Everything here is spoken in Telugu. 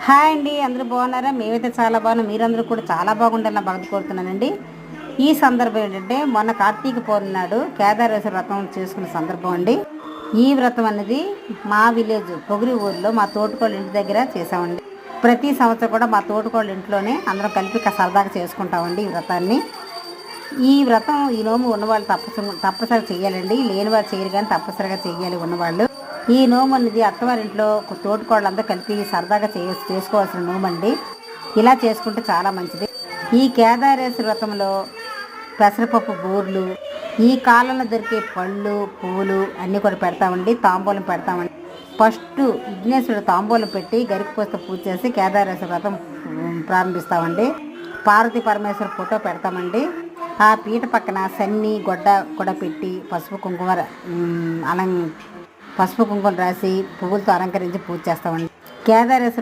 హాయ్ అండి, అందరూ బాగున్నారా? మేమైతే చాలా బాగున్నాం. మీరందరూ కూడా చాలా బాగుండాలని భక్తి కోరుతున్నానండి. ఈ సందర్భం ఏంటంటే, మొన్న కార్తీక పౌర్ణమి నాడు కేదారేశ్వర వ్రతం చేసుకున్న సందర్భం అండి. ఈ వ్రతం అనేది మా విలేజ్ పొగిరి ఊర్లో మా తోటికోళ్ళ ఇంటి దగ్గర చేసామండి. ప్రతి సంవత్సరం కూడా మా తోటికోళ్ళ ఇంట్లోనే అందరం కలిపి సరదాగా చేసుకుంటామండి ఈ వ్రతాన్ని. ఈ నోము ఉన్నవాళ్ళు తప్పనిసరిగా చేయాలండి. లేని వారు చేయరు, కానీ తప్పనిసరిగా చేయాలి ఉన్నవాళ్ళు. ఈ నోము అనేది అత్తవారింట్లో తోటికోళ్ళంతా కలిపి సరదాగా చేసుకోవాల్సిన నోము అండి. ఇలా చేసుకుంటే చాలా మంచిది. ఈ కేదారేశ్వర వ్రతంలో పెసరపప్పు బూర్లు, ఈ కాలంలో దొరికే పళ్ళు పువ్వులు అన్నీ కూడా పెడతామండి. తాంబూలం పెడతామండి. ఫస్ట్ విఘ్నేశ్వరుడు తాంబూలం పెట్టి గరికపూసతో పూజ చేసి కేదారేశ్వర వ్రతం ప్రారంభిస్తామండి. పార్వతీ పరమేశ్వర ఫోటో పెడతామండి. ఆ పీట పక్కన సన్ని గొడ్డ కూడా పెట్టి పసుపు కుంకుమ రాసి పువ్వులతో అలంకరించి పూజ చేస్తామండి. కేదారేశ్వర